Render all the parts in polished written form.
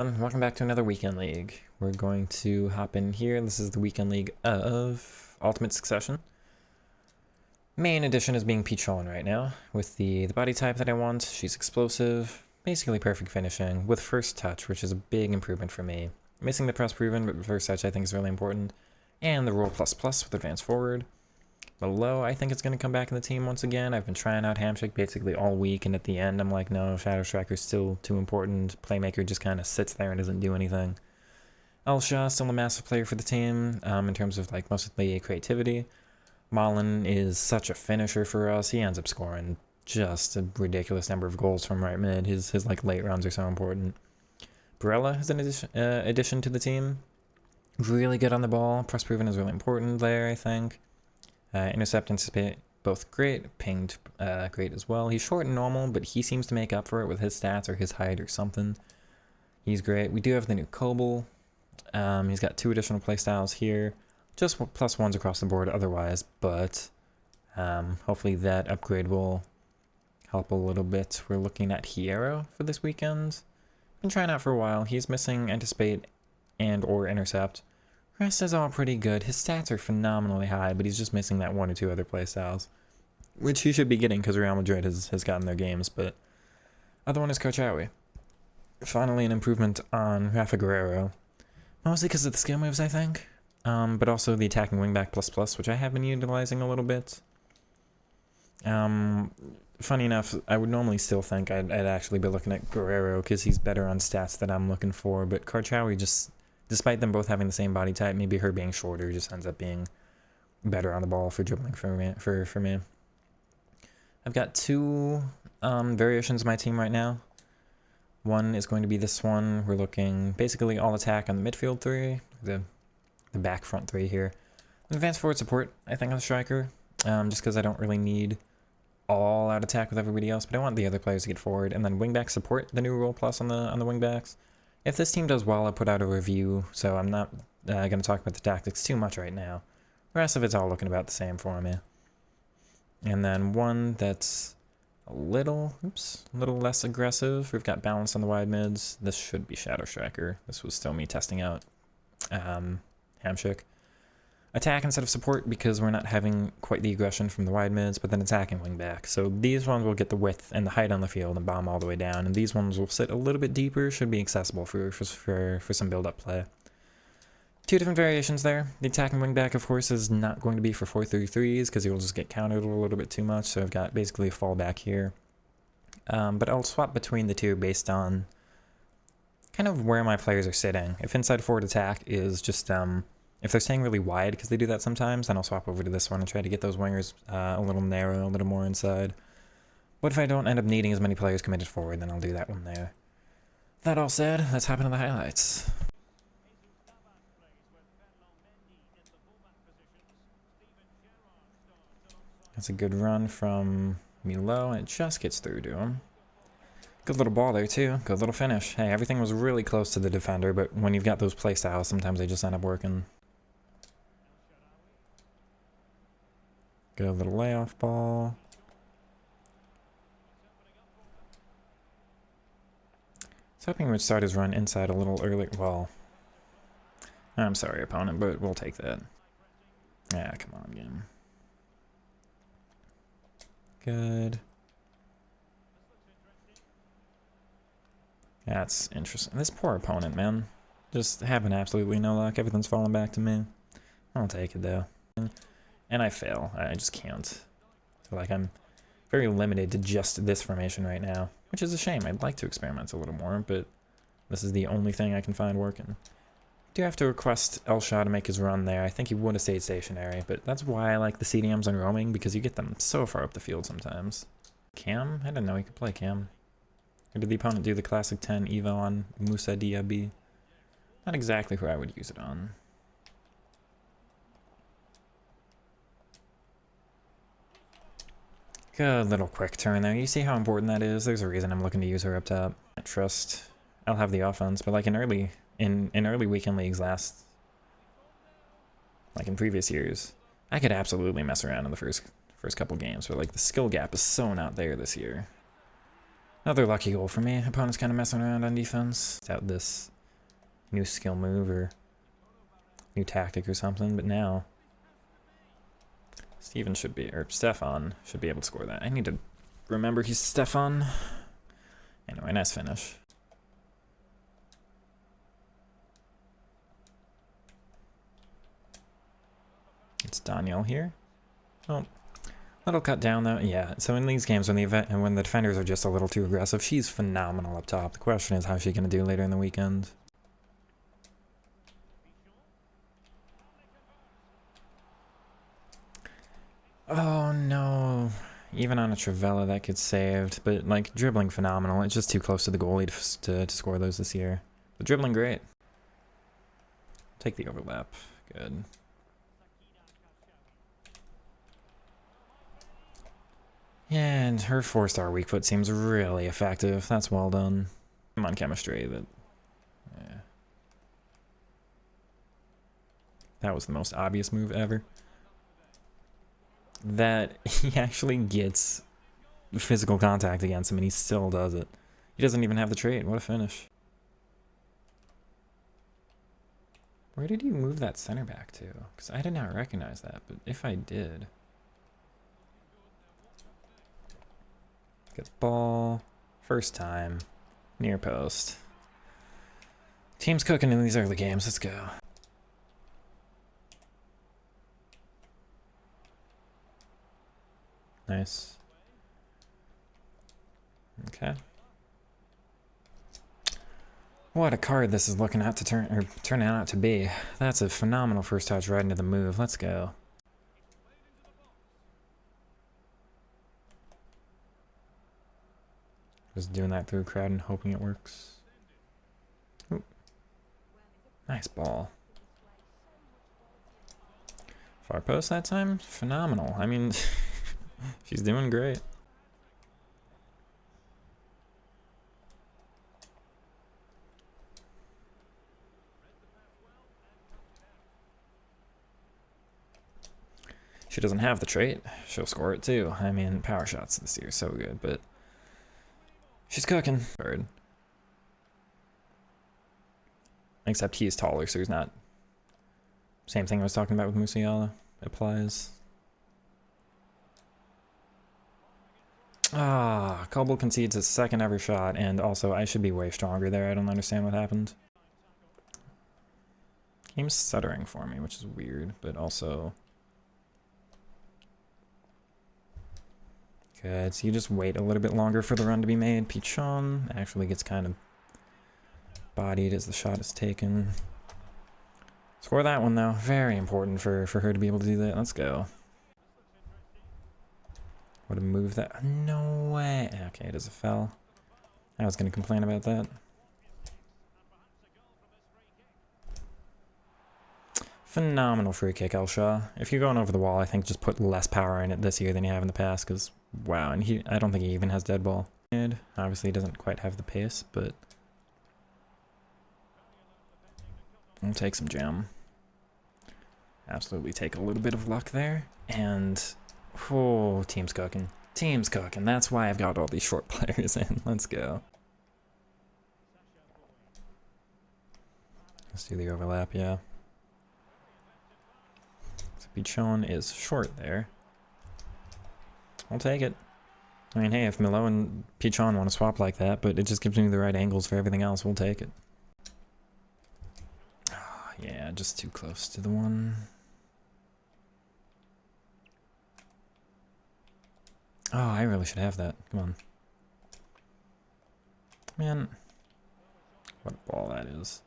Welcome back to another Weekend League. We're going to hop in here. This is the Weekend League of Ultimate Succession. Main edition is being Pichon right now, with the body type that I want. She's explosive, basically perfect finishing, with first touch, which is a big improvement for me. Missing the press proven, but first touch I think is really important. And the roll plus plus with advance forward. Below, I think it's going to come back in the team once again. I've been trying out Hamshake basically all week, and at the end I'm like, no, Shadow Striker's still too important. Playmaker just kind of sits there and doesn't do anything. Elsha, still a massive player for the team, in terms of like mostly creativity. Malin is such a finisher for us. He ends up scoring just a ridiculous number of goals from right mid. His like late runs are so important. Barella is an addition to the team. Really good on the ball. Press proven is really important there, I think. Intercept and anticipate, both great. Pinged, great as well. He's short and normal, but he seems to make up for it with his stats or his height or something. He's great. We do have the new Koble. He's got 2 additional playstyles here. Just +1s across the board otherwise, but hopefully that upgrade will help a little bit. We're looking at Hierro for this weekend. Been trying out for a while. He's missing anticipate and or intercept. Rest is all pretty good. His stats are phenomenally high, but he's just missing that 1 or 2 other playstyles, which he should be getting because Real Madrid has gotten their games. But other one is Sharaawy. Finally, an improvement on Rafa Guerrero, mostly because of the skill moves, I think, but also the attacking wingback ++, which I have been utilizing a little bit. Funny enough, I would normally still think I'd actually be looking at Guerrero because he's better on stats that I'm looking for, but Sharaawy just, despite them both having the same body type, maybe her being shorter just ends up being better on the ball for dribbling for me. I've got 2 variations of my team right now. One is going to be this one. We're looking basically all attack on the midfield 3, the back front 3 here. Advanced forward support, I think, on the striker, just because I don't really need all out attack with everybody else, but I want the other players to get forward. And then wingback support, the new roll plus on the wingbacks. If this team does well, I'll put out a review, so I'm not going to talk about the tactics too much right now. The rest of it's all looking about the same for me. And then one that's a little less aggressive. We've got balance on the wide mids. This should be Shadow Striker. This was still me testing out Hamshake. Attack instead of support because we're not having quite the aggression from the wide mids, but then attacking wingback. So these ones will get the width and the height on the field and bomb all the way down, and these ones will sit a little bit deeper, should be accessible for some build-up play. 2 different variations there. The attacking wingback, of course, is not going to be for 4-3-3s because he will just get countered a little bit too much, so I've got basically a fallback here. But I'll swap between the 2 based on kind of where my players are sitting. If inside forward attack is just if they're staying really wide, because they do that sometimes, then I'll swap over to this one and try to get those wingers a little narrow, a little more inside. But if I don't end up needing as many players committed forward, then I'll do that one there. That all said, let's hop into the highlights. That's a good run from Millot, and it just gets through to him. Good little ball there too, good little finish. Hey, everything was really close to the defender, but when you've got those playstyles, sometimes they just end up working. Good little layoff ball. I was hoping he would start his run inside a little early. Well, I'm sorry, opponent, but we'll take that. Yeah, come on, game. Good. That's interesting. This poor opponent, man. Just having absolutely no luck. Everything's falling back to me. I'll take it, though. And I fail. I just can't. I feel like I'm very limited to just this formation right now, which is a shame. I'd like to experiment a little more, but this is the only thing I can find working. I do have to request Elsha to make his run there. I think he would have stayed stationary, but that's why I like the CDMs on roaming, because you get them so far up the field sometimes. Cam? I didn't know he could play Cam. Or did the opponent do the classic 10 Evo on Musa Diaby? Not exactly who I would use it on. Good little quick turn there. You see how important that is? There's a reason I'm looking to use her up top. I trust I'll have the offense, but like in early weekend leagues like in previous years, I could absolutely mess around in the first couple games, but like the skill gap is so not there this year. Another lucky goal for me. Opponent's kind of messing around on defense. It's out this new skill move or new tactic or something, but now Stefan should be able to score that. I need to remember he's Stefan. Anyway, nice finish. It's Daniel here. Oh, little cut down though. Yeah, so in these games when the defenders are just a little too aggressive, she's phenomenal up top. The question is how's she going to do later in the weekend? Oh no. Even on a Trivella that gets saved, but like dribbling phenomenal. It's just too close to the goalie to score those this year. The dribbling great. Take the overlap. Good. And her 4-star weak foot seems really effective. That's well done. I'm on chemistry. Yeah. That was the most obvious move ever. That he actually gets physical contact against him and he still does it. He doesn't even have the trait. What a finish. Where did he move that center back to? Because I did not recognize that, but if I did... Gets ball. First time. Near post. Team's cooking in these early games. Let's go. Nice. Okay. What a card this is looking out to turning out to be. That's a phenomenal first touch right into the move. Let's go. Just doing that through a crowd and hoping it works. Ooh. Nice ball. Far post that time? Phenomenal. I mean, she's doing great. She doesn't have the trait. She'll score it too. I mean, power shots this year so good, but she's cooking. Bird. Except he is taller, so he's not. Same thing I was talking about with Musiala. Applies. Ah, Kobel concedes his second ever shot, and also I should be way stronger there. I don't understand what happened. Game's stuttering for me, which is weird, but also... Good, so you just wait a little bit longer for the run to be made. Pichon actually gets kind of bodied as the shot is taken. Score that one though. Very important for her to be able to do that. Let's go. Would have moved that. No way. Okay, it is a foul. I was going to complain about that. Phenomenal free kick, Elshaw. If you're going over the wall, I think just put less power in it this year than you have in the past, because, wow, and I don't think he even has dead ball. Obviously, he doesn't quite have the pace, but... We'll take some jam. Absolutely take a little bit of luck there, and... Oh, team's cooking. Team's cooking. That's why I've got all these short players in. Let's go. Let's do the overlap, yeah. Pichon is short there. I'll take it. I mean, hey, if Millot and Pichon want to swap like that, but it just gives me the right angles for everything else, we'll take it. Oh, yeah, just too close to the one. Oh, I really should have that. Come on. Man. What a ball that is.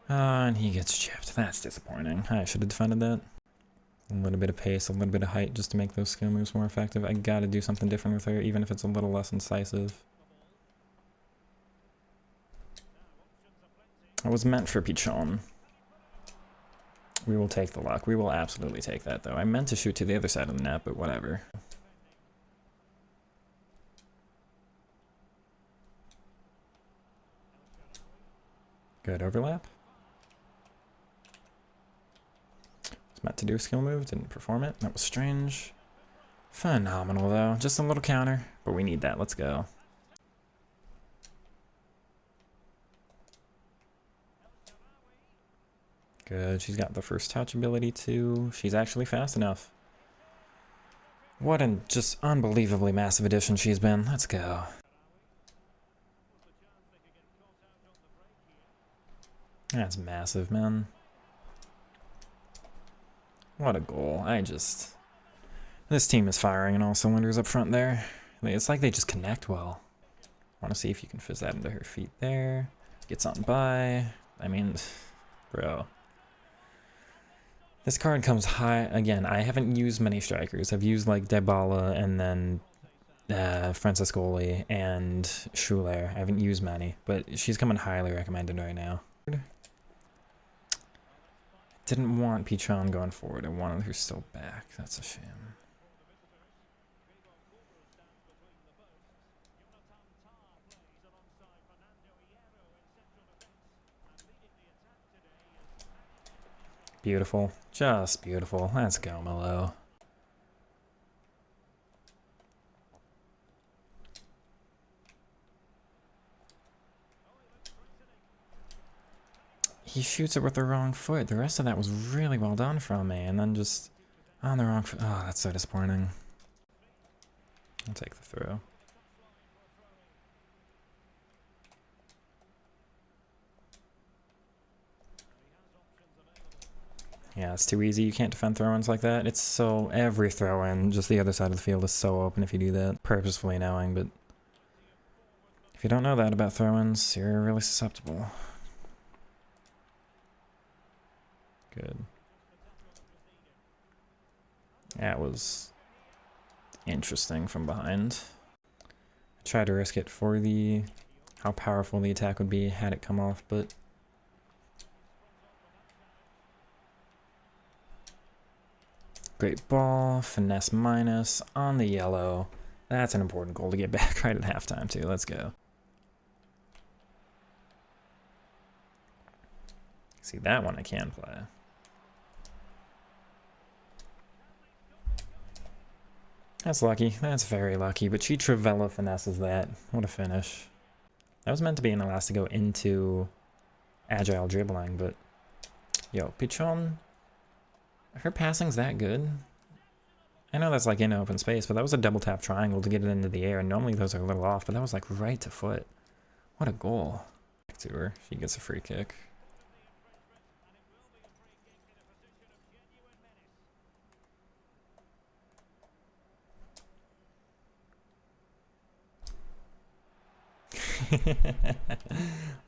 And he gets chipped. That's disappointing. I should have defended that. A little bit of pace, a little bit of height just to make those skill moves more effective. I gotta do something different with her, even if it's a little less incisive. It was meant for Pichon. We will take the luck. We will absolutely take that, though. I meant to shoot to the other side of the net, but whatever. Good overlap. Meant to do a skill move, didn't perform it. That was strange. Phenomenal though, just a little counter, but we need that. Let's go. Good. She's got the first touch ability too. She's actually fast enough. What a just unbelievably massive addition she's been. Let's go. That's massive, man. What a goal. This team is firing on all cylinders up front there. It's like they just connect well. Want to see if you can fizz that into her feet there. Gets on by. I mean, bro. This card comes high. Again, I haven't used many strikers. I've used like Dybala and then Francescoli and Schuler. I haven't used many, but she's coming highly recommended right now. Didn't want Pichon going forward. I wanted her still back. That's a shame. Beautiful. Just beautiful. Let's go, Millot. He shoots it with the wrong foot. The rest of that was really well done from me, and then just on the wrong foot. Oh, that's so disappointing. I'll take the throw. Yeah, it's too easy. You can't defend throw-ins like that. It's so... Every throw-in, just the other side of the field is so open if you do that. Purposefully knowing, but... If you don't know that about throw-ins, you're really susceptible. Good. That was... interesting from behind. I tried to risk it for the... how powerful the attack would be had it come off, but... Great ball, finesse minus on the yellow. That's an important goal to get back right at halftime too. Let's go. See, that one I can play. That's lucky. That's very lucky. But she Travella finesses that. What a finish. That was meant to be an Elastigo into agile dribbling, but... Yo, Pichon... Her passing's that good. I know that's like in open space, but that was a double tap triangle to get it into the air, and normally those are a little off, but that was like right to foot. What a goal. Back to her. She gets a free kick.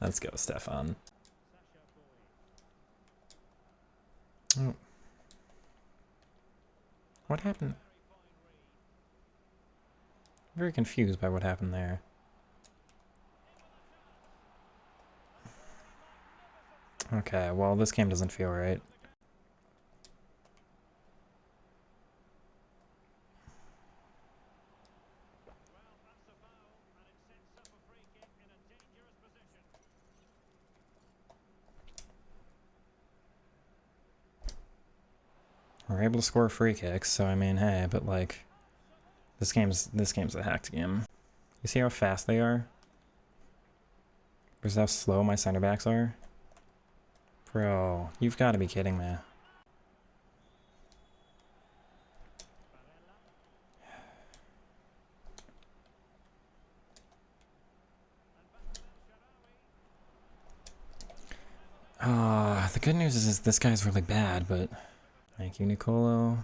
Let's go, Stefan. Oh. What happened? I'm very confused by what happened there. Okay, well, this game doesn't feel right. We're able to score free kicks, so I mean, hey, but like, this game's a hacked game. You see how fast they are? Versus how slow my center backs are? Bro, you've got to be kidding me. The good news is this guy's really bad, but... Thank you, Nicolo.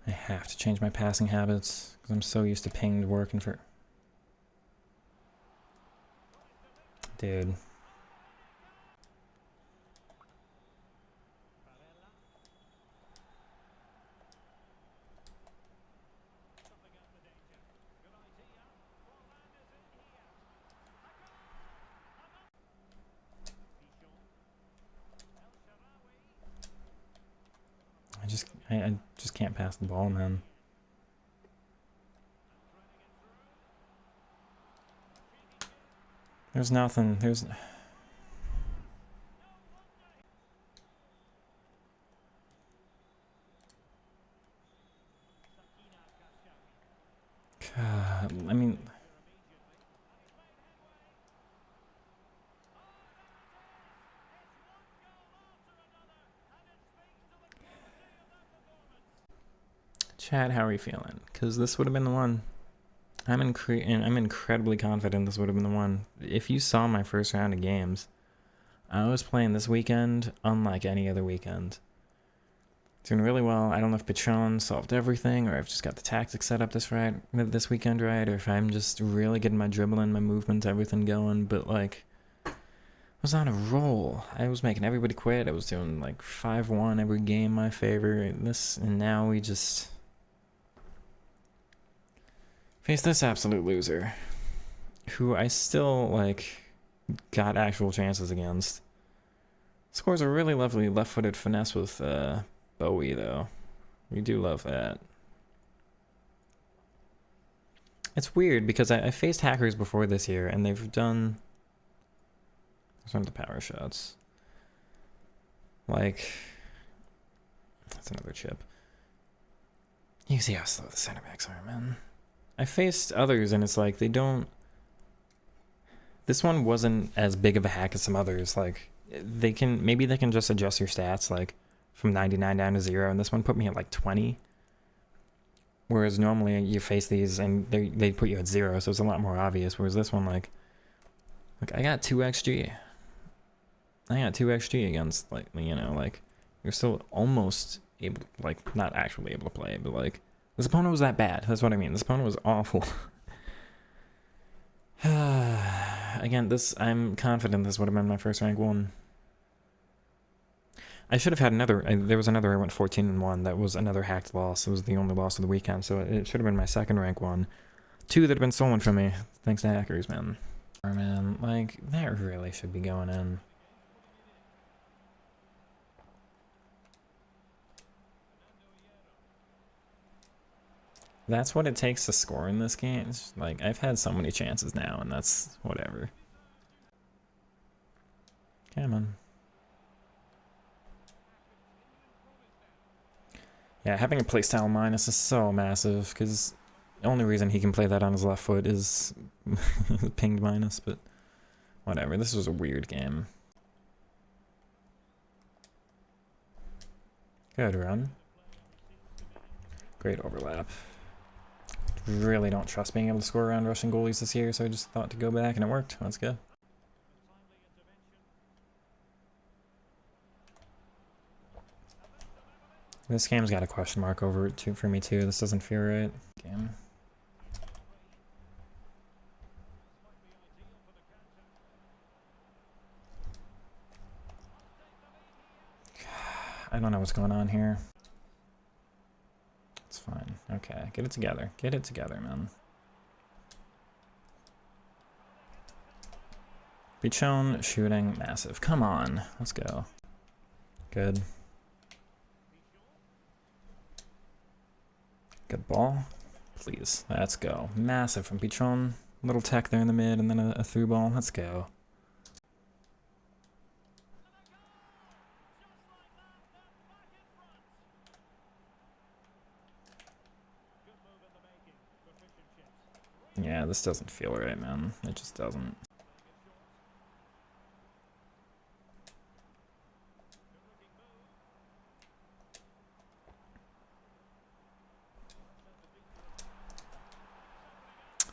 I have to change my passing habits, because I'm so used to pinged working for... Dude. I just can't pass the ball, man. There's nothing, there's... God, I mean... Chat, how are you feeling? Because this would have been the one. I'm incredibly confident this would have been the one. If you saw my first round of games, I was playing this weekend unlike any other weekend. Doing really well. I don't know if Pichon solved everything, or I've just got the tactics set up this weekend right, or if I'm just really getting my dribbling, my movement, everything going. But like, I was on a roll. I was making everybody quit. I was doing like 5-1 every game, my favor. And now we just face this absolute loser, who I still like got actual chances against. Scores a really lovely left-footed finesse with Bowie, though. We do love that. It's weird because I faced hackers before this year, and they've done some of the power shots. Like, that's another chip. You see how slow the center backs are, man. I faced others, and it's like they don't. This one wasn't as big of a hack as some others. Like, maybe they can just adjust your stats, like from 99 down to 0, and this one put me at like 20. Whereas normally you face these and they put you at 0, so it's a lot more obvious. Whereas this one, like I got 2 XG. I got 2 XG against, like, you know, like, you're still almost able, like, not actually able to play, but like, this opponent was that bad. That's what I mean. This opponent was awful. Again, I'm confident this would have been my first rank 1. I should have had another. There was another. I went 14-1. That was another hacked loss. It was the only loss of the weekend, so it should have been my second rank 1. 2 that have been stolen from me, thanks to hackers, man. Man, like, that really should be going in. That's what it takes to score in this game. It's like, I've had so many chances now, and that's whatever. Come on. Yeah, having a playstyle minus is so massive, because the only reason he can play that on his left foot is pinged minus, but whatever. This was a weird game. Good run. Great overlap. Really don't trust being able to score around Russian goalies this year, so I just thought to go back, and it worked. That's good. This game's got a question mark over it too for me too. This doesn't feel right. Game. I don't know what's going on here. It's fine. Okay, get it together. Get it together, man. Pichon shooting massive. Come on, let's go. Good. Good ball. Please, let's go. Massive from Pichon. Little tech there in the mid, and then a through ball. Let's go. Yeah, this doesn't feel right, man. It just doesn't.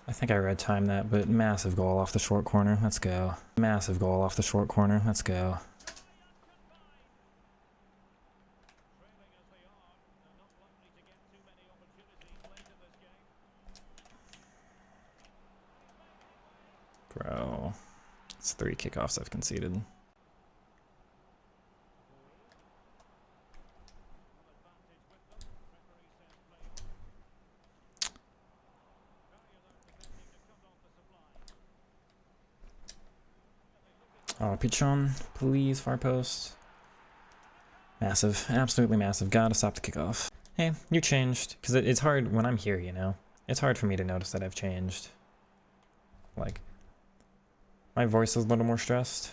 I think I red timed that, but massive goal off the short corner. Let's go. Massive goal off the short corner. Let's go. Bro. It's 3 kickoffs I've conceded. Oh, Pichon, please, far post. Massive, absolutely massive. Gotta stop the kickoff. Hey, you changed. Because it's hard when I'm here, you know? It's hard for me to notice that I've changed. Like, my voice is a little more stressed.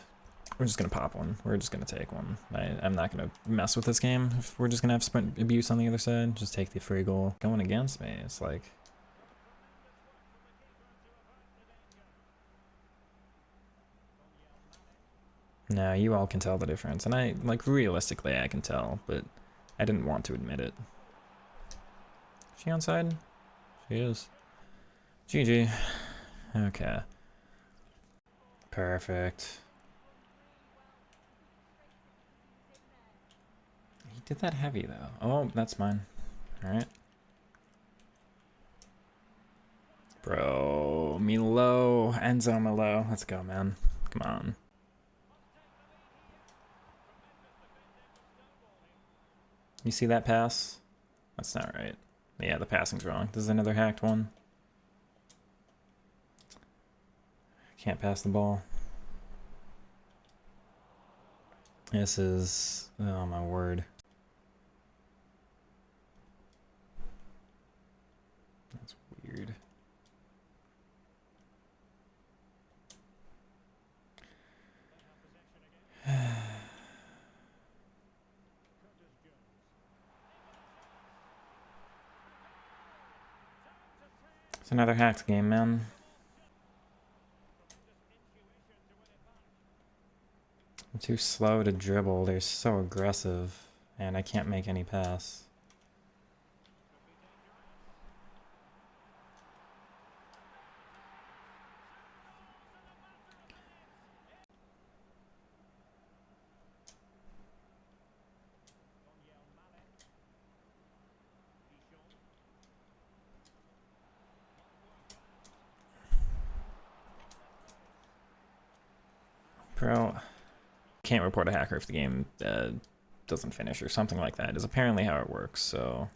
We're just gonna pop one. We're just gonna take one. I'm not gonna mess with this game. If we're just gonna have sprint abuse on the other side, just take the free goal. Going against me, it's like... No, you all can tell the difference, and realistically I can tell, but I didn't want to admit it. She onside? She is. GG. Okay. Perfect. He did that heavy though. Oh, that's mine. Alright. Bro, Millot, Enzo Millot. Let's go, man. Come on. You see that pass? That's not right. Yeah, the passing's wrong. This is another hacked one. Can't pass the ball. This is... oh my word. That's weird. It's another hacked game, man. I'm too slow to dribble. They're so aggressive, and I can't make any pass. Bro, can't report a hacker if the game doesn't finish or something like that is apparently how it works, so...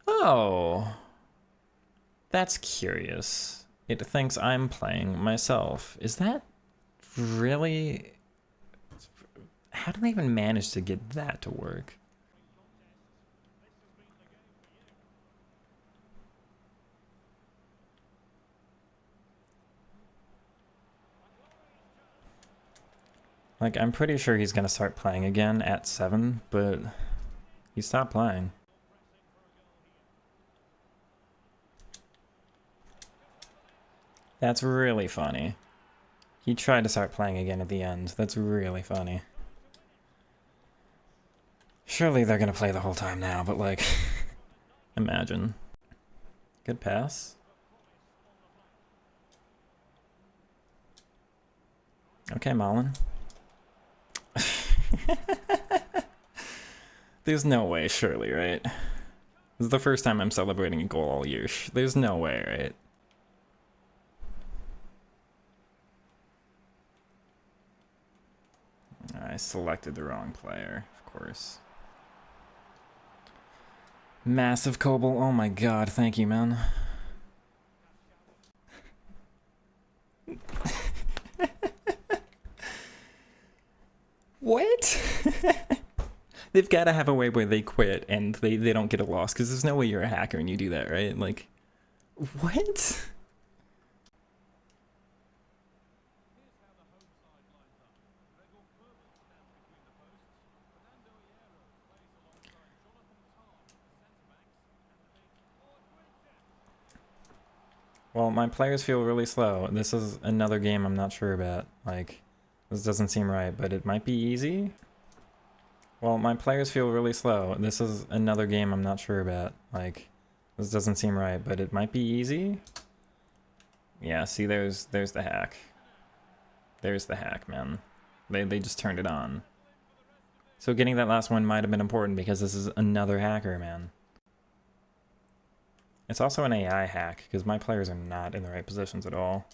oh, that's curious. It thinks I'm playing myself. Is that really... how do they even manage to get that to work? Like, I'm pretty sure he's gonna start playing again at 7, but he stopped playing. That's really funny. He tried to start playing again at the end. That's really funny. Surely they're gonna play the whole time now, but like, imagine. Good pass. Okay, Malin. There's no way, surely, right? This is the first time I'm celebrating a goal all year. There's no way, right? I selected the wrong player, of course. Massive Koble. Oh my god, thank you, man. What? They've got to have a way where they quit and they don't get a loss, because there's no way you're a hacker and you do that, right? Like, what? Well, my players feel really slow. This is another game I'm not sure about. Like, this doesn't seem right, but it might be easy. Well, my players feel really slow. This is another game I'm not sure about. Like, this doesn't seem right, but it might be easy. Yeah, see, there's the hack. There's the hack, man. They just turned it on. So getting that last one might have been important because this is another hacker, man. It's also an AI hack, because my players are not in the right positions at all.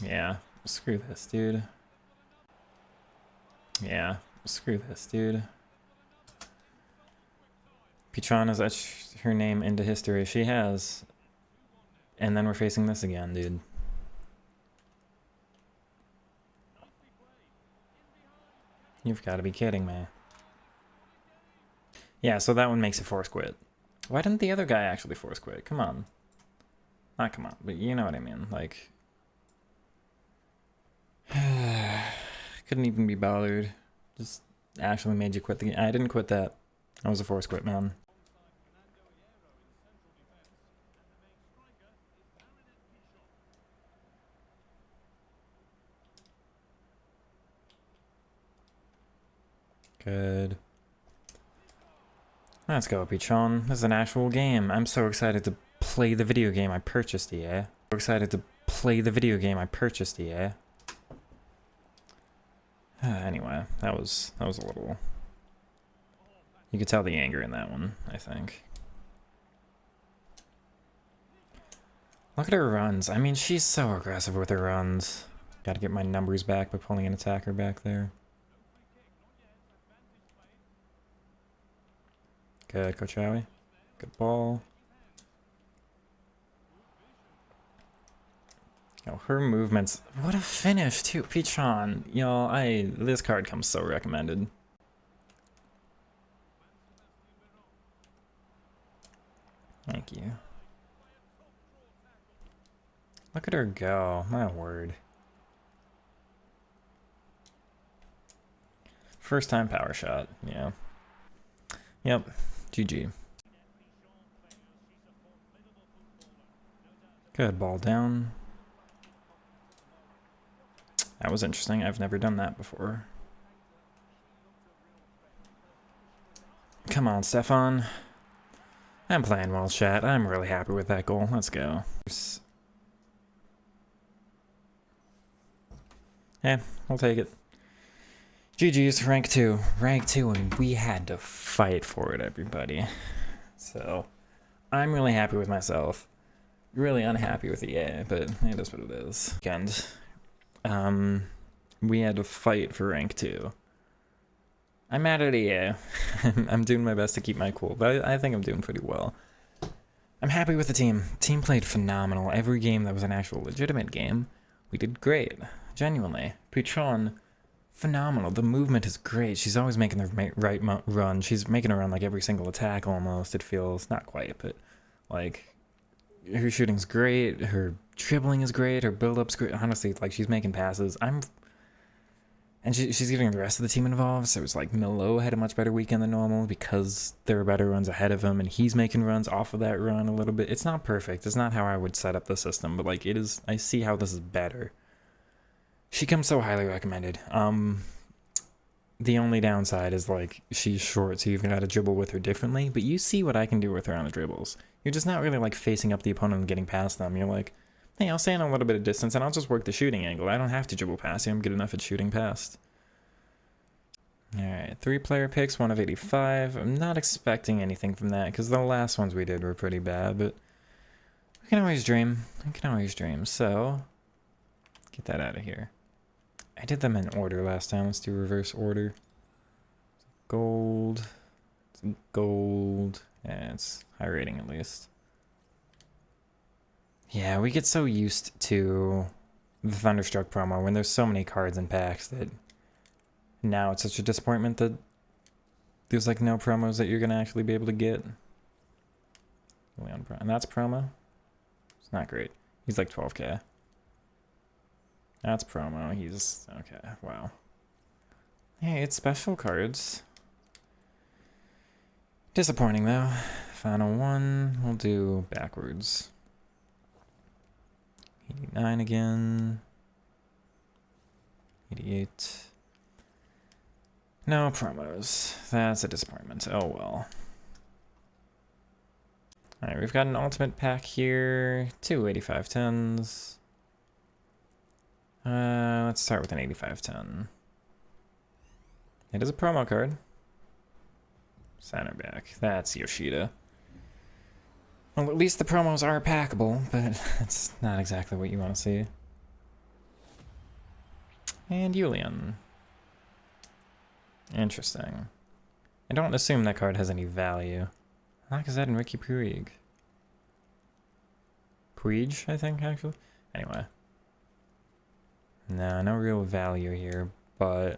Yeah, screw this, dude. Yeah, screw this, dude. Pichon has etched her name into history. She has. And then we're facing this again, dude. You've got to be kidding me. Yeah, so that one makes it force quit. Why didn't the other guy actually force quit? Come on. Not come on, but you know what I mean. Like, couldn't even be bothered. Just actually made you quit the game. I didn't quit that. I was a force quit, man. Good. Let's go, Pichon. This is an actual game. I'm so excited to play the video game I purchased, yeah. So excited to play the video game I purchased, yeah. Anyway, that was a little... You could tell the anger in that one, I think. Look at her runs. I mean, she's so aggressive with her runs. Gotta get my numbers back by pulling an attacker back there. Good, Sharaawy. Good ball. Oh, her movements. What a finish, too. Pichon. Y'all, this card comes so recommended. Thank you. Look at her go. My word. First time power shot. Yeah. Yep. GG. Good ball down. That was interesting. I've never done that before. Come on, Stefan. I'm playing well, chat. I'm really happy with that goal. Let's go. Yeah, I'll take it. GG's, rank 2. Rank 2, and we had to fight for it, everybody. So, I'm really happy with myself. Really unhappy with EA, but it is what it is. Weekend. We had to fight for rank 2. I'm mad at EA. I'm doing my best to keep my cool, but I think I'm doing pretty well. I'm happy with the team. Team played phenomenal. Every game that was an actual legitimate game, we did great. Genuinely. Pichon, phenomenal. The movement is great. She's always making the right run. She's making a run like every single attack almost, it feels. Not quite, but like her shooting's great. Her dribbling is great. Her build-up's great. Honestly, like she's making passes. And she's getting the rest of the team involved. So it was like Millot had a much better weekend than normal because there were better runs ahead of him, and he's making runs off of that run a little bit. It's not perfect. It's not how I would set up the system, but like it is. I see how this is better. She comes so highly recommended. The only downside is like she's short, so you've got to dribble with her differently. But you see what I can do with her on the dribbles. You're just not really like facing up the opponent and getting past them. You're like, hey, I'll stay in a little bit of distance and I'll just work the shooting angle. I don't have to dribble past you. I'm good enough at shooting past. Alright, 3-player picks, 1 of 85. I'm not expecting anything from that because the last ones we did were pretty bad, but we can always dream. We can always dream. So, get that out of here. I did them in order last time. Let's do reverse order. Gold. It's gold. Yeah, it's high rating at least. Yeah, we get so used to the Thunderstruck promo when there's so many cards and packs that now it's such a disappointment that there's like no promos that you're going to actually be able to get. And that's promo. It's not great. He's like 12k. That's promo. He's okay. Wow. Hey, it's special cards. Disappointing though. Final one. We'll do backwards. 89 again. 88. No promos. That's a disappointment. Oh well. Alright, we've got an ultimate pack here. 2 8510s. Let's start with an 8510. It is a promo card. Center back. That's Yoshida. Well, at least the promos are packable, but that's not exactly what you want to see. And Julian. Interesting. I don't assume that card has any value. Lacazette and Ricky Puig. Puig, I think, actually. Anyway. No, no real value here, but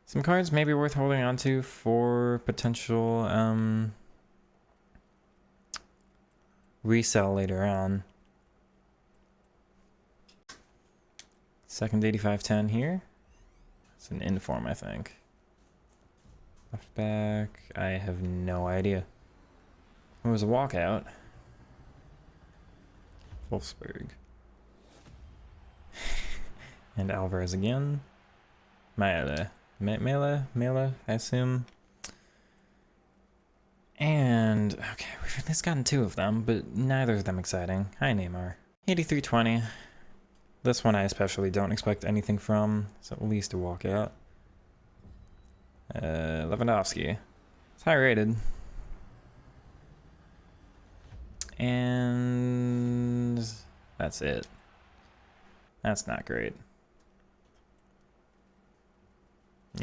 some cards may be worth holding on to for potential resell later on. Second 8510 here. It's an inform, I think. Left back, I have no idea. It was a walkout. Wolfsburg. And Alvarez again. Maele. Melee, I assume. And, okay, we've at least gotten 2 of them, but neither of them exciting. Hi, Neymar. 83-20. This one I especially don't expect anything from, so at least a walkout. Lewandowski. It's high rated. And that's it. That's not great.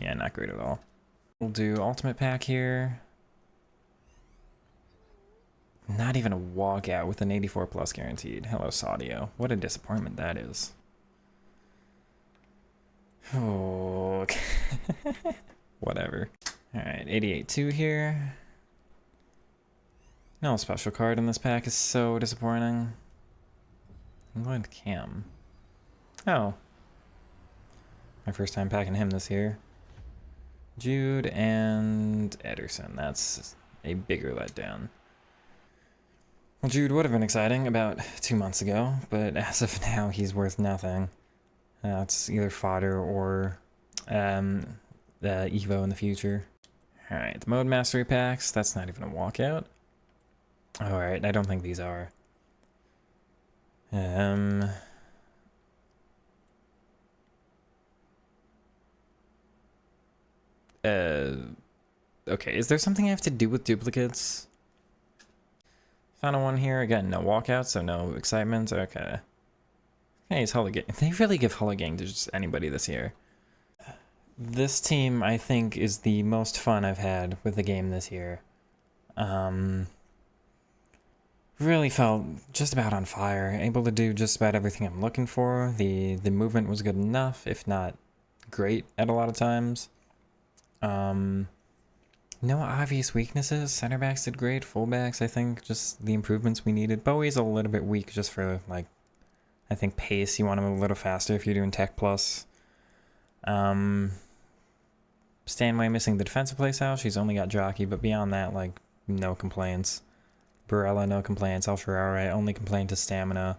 Yeah, not great at all. We'll do ultimate pack here. Not even a walkout with an 84 plus guaranteed. Hello, Saudio. What a disappointment that is. Oh, okay. Whatever. Alright, 88-2 here. No special card in this pack is so disappointing. I'm going to Cam. Oh. My first time packing him this year. Jude and Ederson. That's a bigger letdown. Well, Jude would have been exciting about 2 months ago, but as of now, he's worth nothing. It's either fodder or Evo in the future. Alright, the Mode Mastery packs. That's not even a walkout. Alright, I don't think these are. Okay, is there something I have to do with duplicates? Final one here. Again, no walkout, so no excitement. Okay. Hey, it's Hulligang. They really give Hulligang to just anybody this year. This team, I think, is the most fun I've had with the game this year. Really felt just about on fire. Able to do just about everything I'm looking for. The movement was good enough, if not great at a lot of times. No obvious weaknesses. Center backs did great. Fullbacks, I think, just the improvements we needed. Bowie's a little bit weak just for, like, I think pace. You want him a little faster if you're doing Tech Plus. Stanway missing the defensive playstyle. She's only got jockey, but beyond that, like, no complaints. Barella, no complaints. Sharaawy, only complaint to stamina.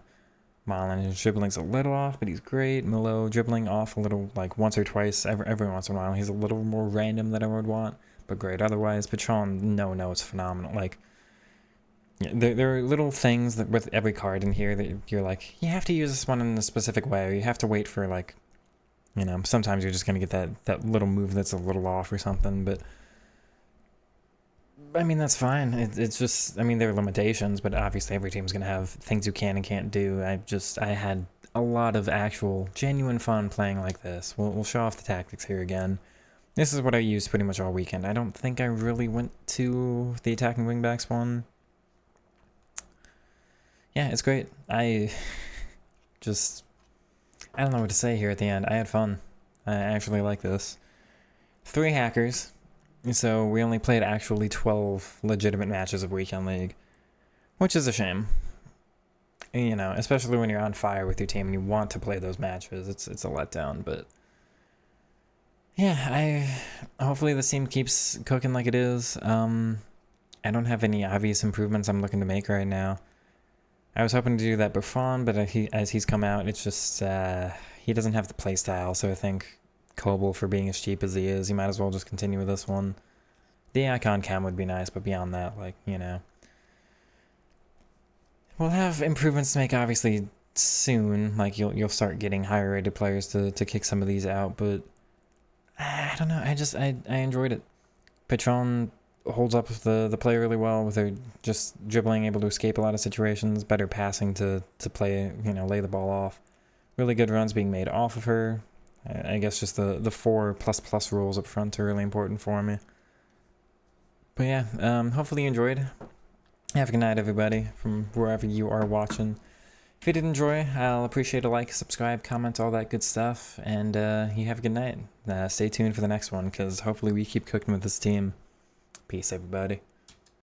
Marlon, his dribbling's a little off, but he's great. Millot, dribbling off a little, like, once or twice, every once in a while. He's a little more random than I would want, but great. Otherwise, Pichon, no, it's phenomenal. Like, yeah, there are little things that with every card in here that you're like, you have to use this one in a specific way, or you have to wait for, like, you know, sometimes you're just going to get that little move that's a little off or something, but I mean, that's fine. It's just, I mean, there are limitations, but obviously every team's going to have things you can and can't do. I had a lot of actual, genuine fun playing like this. We'll show off the tactics here again. This is what I used pretty much all weekend. I don't think I really went to the attacking wingbacks one. Yeah, it's great. I don't know what to say here at the end. I had fun. I actually like this. 3 hackers. So we only played actually 12 legitimate matches of Weekend League, which is a shame. You know, especially when you're on fire with your team and you want to play those matches. It's a letdown, but yeah, hopefully this team keeps cooking like it is. I don't have any obvious improvements I'm looking to make right now. I was hoping to do that Buffon, but as he's come out, it's just he doesn't have the play style, so I think Kobel, for being as cheap as he is, he might as well just continue with this one. The icon cam would be nice, but beyond that, like, you know, we'll have improvements to make obviously soon. Like, you'll start getting higher rated players to kick some of these out, but I don't know. I enjoyed it. Pichon holds up the play really well with her just dribbling, able to escape a lot of situations, better passing to play, you know, lay the ball off. Really good runs being made off of her. I guess just the 4++ rules up front are really important for me. But yeah, hopefully you enjoyed. Have a good night, everybody, from wherever you are watching. If you did enjoy, I'll appreciate a like, subscribe, comment, all that good stuff. And you have a good night. Stay tuned for the next one, because hopefully we keep cooking with this team. Peace, everybody.